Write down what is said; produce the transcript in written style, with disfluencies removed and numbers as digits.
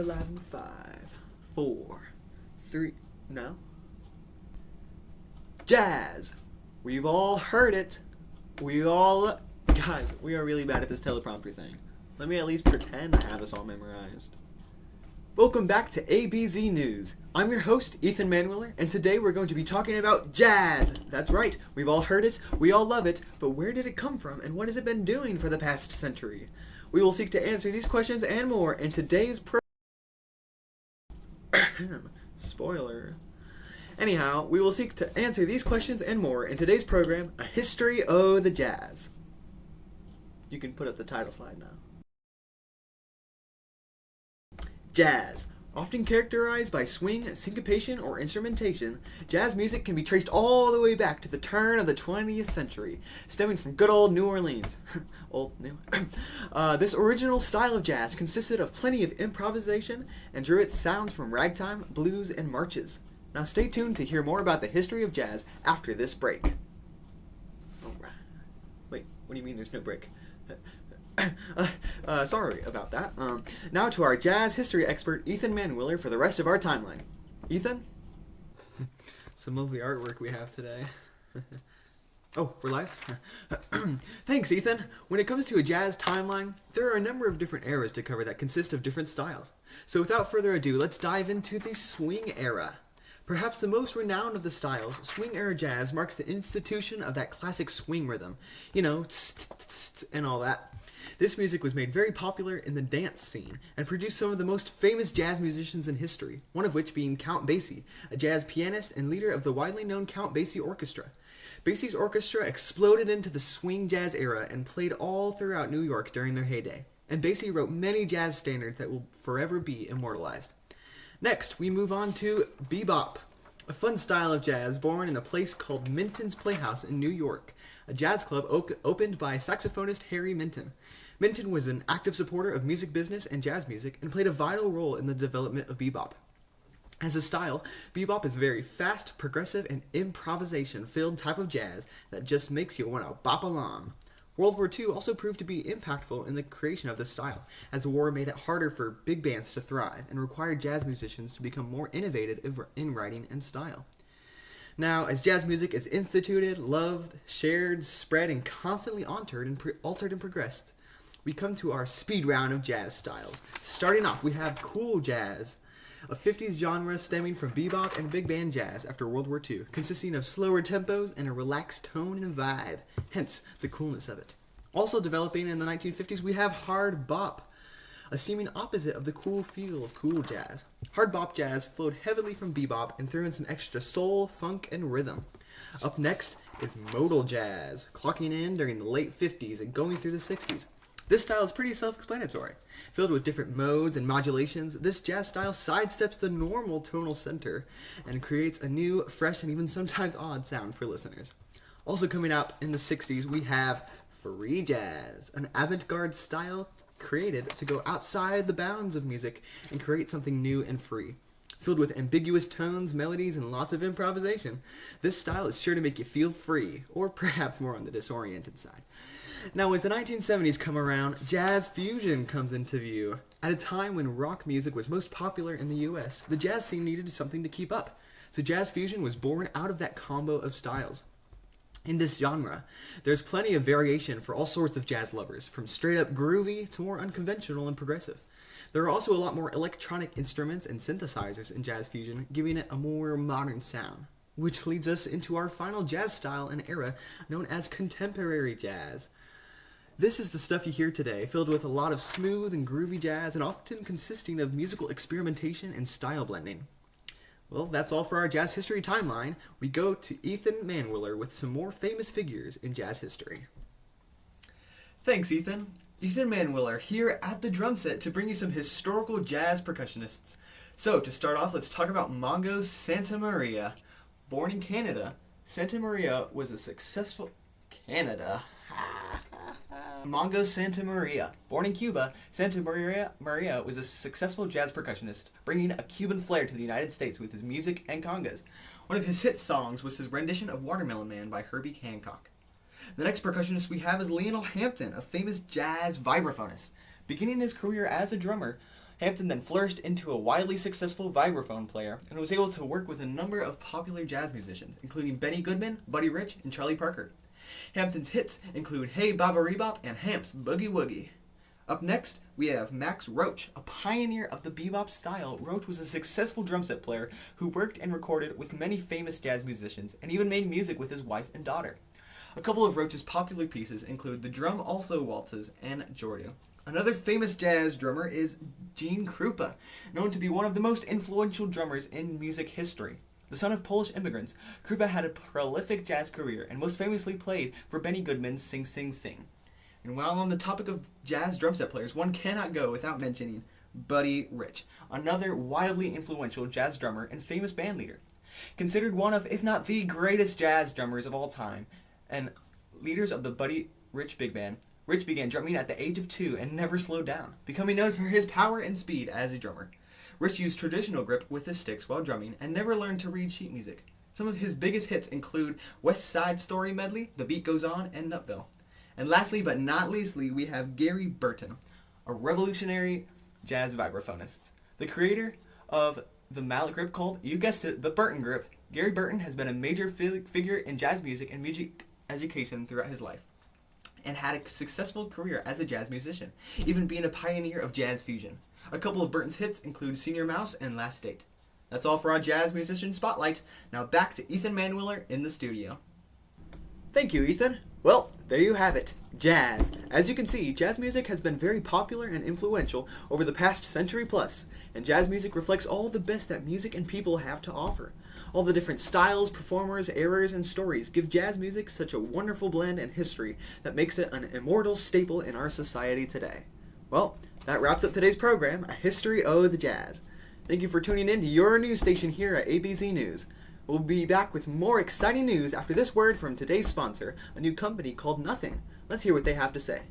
we're live in 5, 4, 3, no? Jazz! We've all heard it. Guys, we are really bad at this teleprompter thing. Let me at least pretend I have this all memorized. Welcome back to ABZ News. I'm your host, Ethan Manueller, and today we're going to be talking about jazz. That's right, we've all heard it, we all love it, but where did it come from and what has it been doing for the past century? We will seek to answer these questions and more in today's Spoiler. Anyhow, we will seek to answer these questions and more in today's program, A History o' the Jazz. You can put up the title slide now. Jazz. Often characterized by swing, syncopation, or instrumentation, jazz music can be traced all the way back to the turn of the 20th century, stemming from good old New Orleans. Old, new. This original style of jazz consisted of plenty of improvisation and drew its sounds from ragtime, blues, and marches. Now stay tuned to hear more about the history of jazz after this break. Alright. Wait, what do you mean there's no break? Sorry about that. Now to our jazz history expert, Ethan Manueller, for the rest of our timeline. Ethan? Some lovely artwork we have today. Oh, we're live? Thanks, Ethan. When it comes to a jazz timeline, there are a number of different eras to cover that consist of different styles. So without further ado, let's dive into the swing era. Perhaps the most renowned of the styles, swing-era jazz marks the institution of that classic swing rhythm. You know, and all that. This music was made very popular in the dance scene and produced some of the most famous jazz musicians in history, one of which being Count Basie, a jazz pianist and leader of the widely known Count Basie Orchestra. Basie's orchestra exploded into the swing jazz era and played all throughout New York during their heyday, and Basie wrote many jazz standards that will forever be immortalized. Next, we move on to bebop, a fun style of jazz born in a place called Minton's Playhouse in New York, a jazz club opened by saxophonist Harry Minton. Minton was an active supporter of music business and jazz music and played a vital role in the development of bebop. As a style, bebop is very fast, progressive, and improvisation-filled type of jazz that just makes you want to bop along. World War II also proved to be impactful in the creation of this style, as the war made it harder for big bands to thrive and required jazz musicians to become more innovative in writing and style. Now, as jazz music is instituted, loved, shared, spread, and constantly altered and progressed, we come to our speed round of jazz styles. Starting off, we have cool jazz, a 50s genre stemming from bebop and big band jazz after World War II, consisting of slower tempos and a relaxed tone and vibe, hence the coolness of it. Also developing in the 1950s, we have hard bop, a seeming opposite of the cool feel of cool jazz. Hard bop jazz flowed heavily from bebop and threw in some extra soul, funk, and rhythm. Up next is modal jazz, clocking in during the late 50s and going through the 60s. This style is pretty self-explanatory. Filled with different modes and modulations, this jazz style sidesteps the normal tonal center and creates a new, fresh, and even sometimes odd sound for listeners. Also coming up in the 60s, we have free jazz, an avant-garde style created to go outside the bounds of music and create something new and free. Filled with ambiguous tones, melodies, and lots of improvisation, this style is sure to make you feel free, or perhaps more on the disoriented side. Now, as the 1970s come around, jazz fusion comes into view. At a time when rock music was most popular in the US, the jazz scene needed something to keep up. So jazz fusion was born out of that combo of styles. In this genre, there's plenty of variation for all sorts of jazz lovers, from straight up groovy to more unconventional and progressive. There are also a lot more electronic instruments and synthesizers in jazz fusion, giving it a more modern sound. Which leads us into our final jazz style and era, known as contemporary jazz. This is the stuff you hear today, filled with a lot of smooth and groovy jazz and often consisting of musical experimentation and style blending. Well, that's all for our jazz history timeline. We go to Ethan Manueller with some more famous figures in jazz history. Thanks, Ethan. Ethan Manueller here at the drum set to bring you some historical jazz percussionists. So, to start off, let's talk about Mongo Santa Maria. Born in Canada, Santa Maria was a successful... Mongo Santa Maria. Born in Cuba, Santa Maria was a successful jazz percussionist, bringing a Cuban flair to the United States with his music and congas. One of his hit songs was his rendition of Watermelon Man by Herbie Hancock. The next percussionist we have is Lionel Hampton, a famous jazz vibraphonist. Beginning his career as a drummer, Hampton then flourished into a widely successful vibraphone player and was able to work with a number of popular jazz musicians, including Benny Goodman, Buddy Rich, and Charlie Parker. Hampton's hits include Hey Baba Rebop and Hamp's Boogie Woogie. Up next, we have Max Roach, a pioneer of the bebop style. Roach was a successful drum set player who worked and recorded with many famous jazz musicians and even made music with his wife and daughter. A couple of Roach's popular pieces include The Drum Also Waltzes and Giorgio. Another famous jazz drummer is Gene Krupa, known to be one of the most influential drummers in music history. The son of Polish immigrants, Krupa had a prolific jazz career and most famously played for Benny Goodman's Sing Sing Sing. And while on the topic of jazz drum set players, one cannot go without mentioning Buddy Rich, another wildly influential jazz drummer and famous band leader. Considered one of, if not the greatest jazz drummers of all time, and leaders of the Buddy Rich Big Band, Rich began drumming at the age of 2 and never slowed down, becoming known for his power and speed as a drummer. Rich used traditional grip with his sticks while drumming and never learned to read sheet music. Some of his biggest hits include West Side Story Medley, The Beat Goes On, and Nutville. And lastly but not leastly, we have Gary Burton, a revolutionary jazz vibraphonist. The creator of the mallet grip called, you guessed it, the Burton grip. Gary Burton has been a major figure in jazz music and music education throughout his life, and had a successful career as a jazz musician, even being a pioneer of jazz fusion. A couple of Burton's hits include Senior Mouse and Last Date. That's all for our Jazz Musician Spotlight. Now back to Ethan Manwiller in the studio. Thank you, Ethan. Well, there you have it, jazz. As you can see, jazz music has been very popular and influential over the past century plus, and jazz music reflects all the best that music and people have to offer. All the different styles, performers, eras, and stories give jazz music such a wonderful blend and history that makes it an immortal staple in our society today. Well, that wraps up today's program, A History of the Jazz. Thank you for tuning in to your news station here at ABZ News. We'll be back with more exciting news after this word from today's sponsor, a new company called Nothing. Let's hear what they have to say.